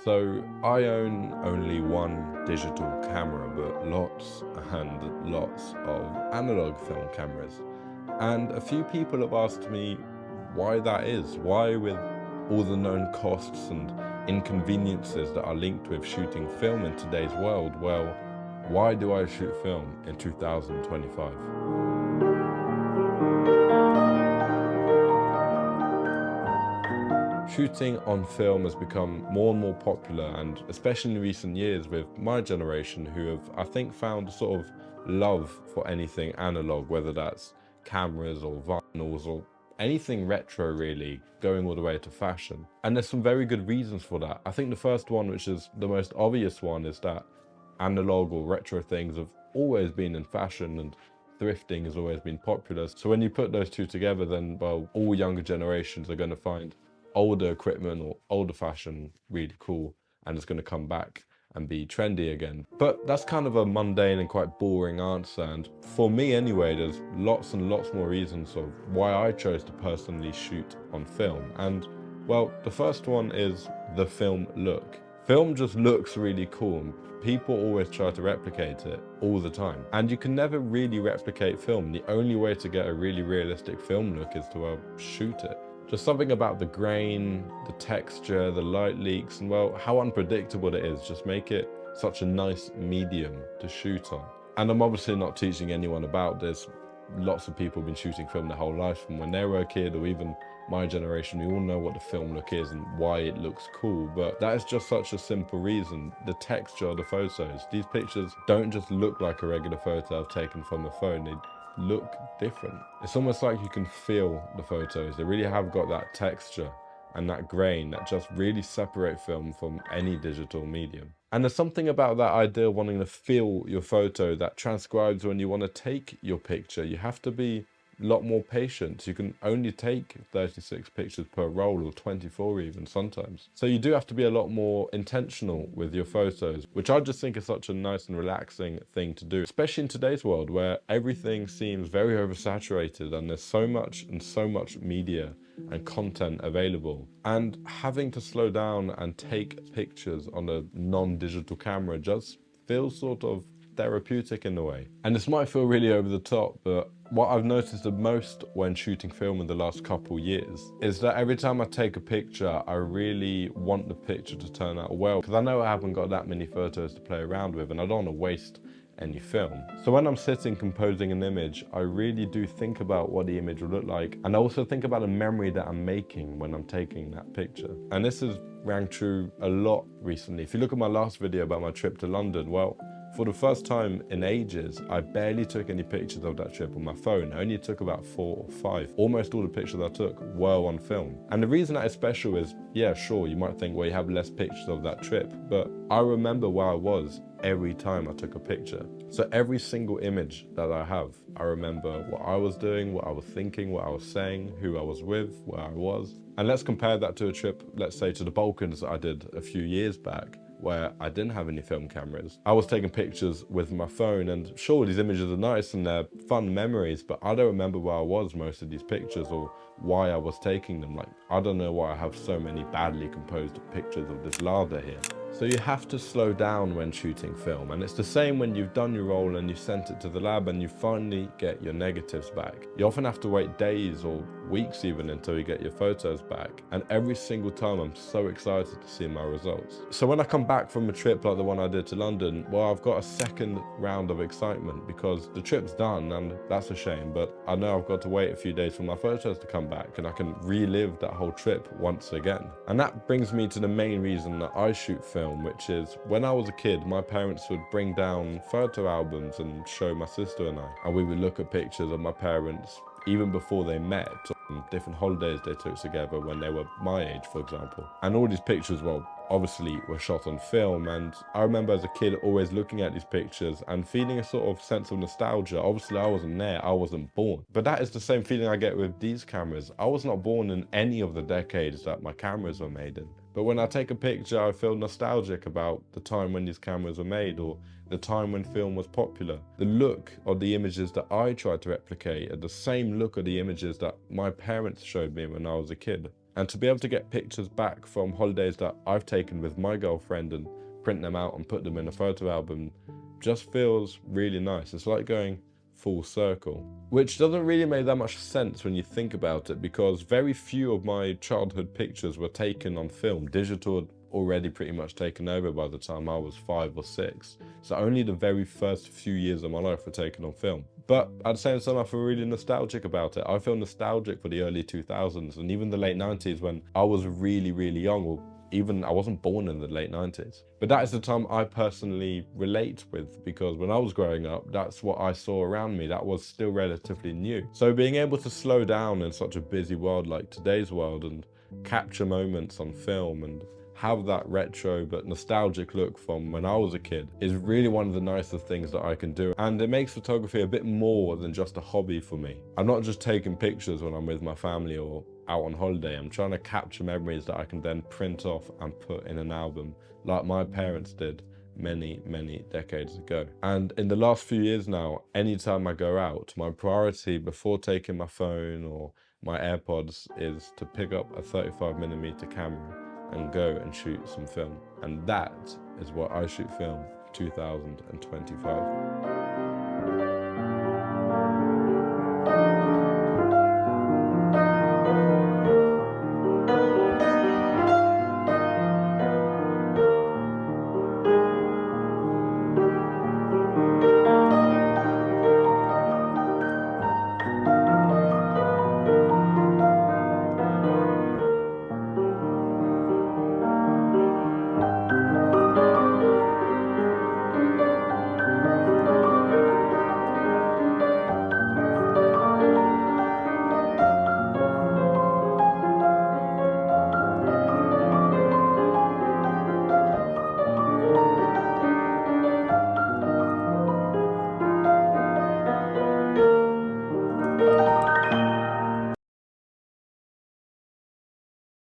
So I own only one digital camera, but lots and lots of analog film cameras. And a few people have asked me why that is. Why, with all the known costs and inconveniences that are linked with shooting film in today's world, well, why do I shoot film in 2025? Shooting on film has become more and more popular, and especially in recent years with my generation, who have, I think, found a sort of love for anything analog, whether that's cameras or vinyls or anything retro really, going all the way to fashion. And there's some very good reasons for that. I think the first one, which is the most obvious one, is that analog or retro things have always been in fashion, and thrifting has always been popular. So when you put those two together, then, well, all younger generations are going to find older equipment or older fashion really cool, and it's going to come back and be trendy again. But that's kind of a mundane and quite boring answer, and for me anyway, there's lots and lots more reasons of why I chose to personally shoot on film. And well, the first one is the film look. Film just looks really cool, and people always try to replicate it all the time. And you can never really replicate film. The only way to get a really realistic film look is to shoot it. Just something about the grain, the texture, the light leaks, and well, how unpredictable it is just make it such a nice medium to shoot on. And I'm obviously not teaching anyone about this. Lots of people have been shooting film their whole life from when they were a kid, or even my generation. We all know what the film look is and why it looks cool, but that is just such a simple reason. The texture of the photos. These pictures don't just look like a regular photo I've taken from the phone. They look different. It's almost like you can feel the photos. They really have got that texture and that grain that just really separate film from any digital medium. And there's something about that idea of wanting to feel your photo that transcribes when you want to take your picture. You have to be a lot more patient. You can only take 36 pictures per roll, or 24 even sometimes. So you do have to be a lot more intentional with your photos, which I just think is such a nice and relaxing thing to do, especially in today's world where everything seems very oversaturated and there's so much media and content available. And having to slow down and take pictures on a non-digital camera just feels sort of therapeutic in a way. And this might feel really over the top, but what I've noticed the most when shooting film in the last couple years is that every time I take a picture, I really want the picture to turn out well, because I know I haven't got that many photos to play around with and I don't want to waste any film. So when I'm sitting composing an image, I really do think about what the image will look like, and I also think about the memory that I'm making when I'm taking that picture. And this has rang true a lot recently. If you look at my last video about my trip to London, well, for the first time in ages, I barely took any pictures of that trip on my phone. I only took about 4 or 5. Almost all the pictures I took were on film. And the reason that is special is, yeah, sure, you might think, well, you have less pictures of that trip, but I remember where I was every time I took a picture. So every single image that I have, I remember what I was doing, what I was thinking, what I was saying, who I was with, where I was. And let's compare that to a trip, let's say to the Balkans that I did a few years back, where I didn't have any film cameras. I was taking pictures with my phone, and sure, these images are nice and they're fun memories, but I don't remember where I was most of these pictures or why I was taking them. Like, I don't know why I have so many badly composed pictures of this lather here. So you have to slow down when shooting film, and it's the same when you've done your roll and you've sent it to the lab and you finally get your negatives back. You often have to wait days or weeks even until you get your photos back, and every single time I'm so excited to see my results. So when I come back from a trip like the one I did to London, well, I've got a second round of excitement because the trip's done, and that's a shame, but I know I've got to wait a few days for my photos to come back and I can relive that whole trip once again. And that brings me to the main reason that I shoot film, which is when I was a kid, my parents would bring down photo albums and show my sister and I, and we would look at pictures of my parents even before they met, on different holidays they took together when they were my age, for example. And all these pictures, well, obviously were shot on film, and I remember as a kid always looking at these pictures and feeling a sort of sense of nostalgia. Obviously I wasn't there, I wasn't born, but that is the same feeling I get with these cameras. I was not born in any of the decades that my cameras were made in, but when I take a picture I feel nostalgic about the time when these cameras were made, or the time when film was popular. The look of the images that I tried to replicate are the same look of the images that my parents showed me when I was a kid. And to be able to get pictures back from holidays that I've taken with my girlfriend and print them out and put them in a photo album just feels really nice. It's like going full circle, which doesn't really make that much sense when you think about it, because very few of my childhood pictures were taken on film. Digital had already pretty much taken over by the time I was 5 or 6. So only the very first few years of my life were taken on film. But at the same time, I feel really nostalgic about it. I feel nostalgic for the early 2000s and even the late 90s when I was really, really young. Well, even I wasn't born in the late 90s. But that is the time I personally relate with, because when I was growing up, that's what I saw around me. That was still relatively new. So being able to slow down in such a busy world like today's world and capture moments on film and have that retro but nostalgic look from when I was a kid is really one of the nicest things that I can do. And it makes photography a bit more than just a hobby for me. I'm not just taking pictures when I'm with my family or out on holiday. I'm trying to capture memories that I can then print off and put in an album like my parents did many, many decades ago. And in the last few years now, anytime I go out, my priority before taking my phone or my AirPods is to pick up a 35mm camera and go and shoot some film. And that is what I Shoot Film 2025.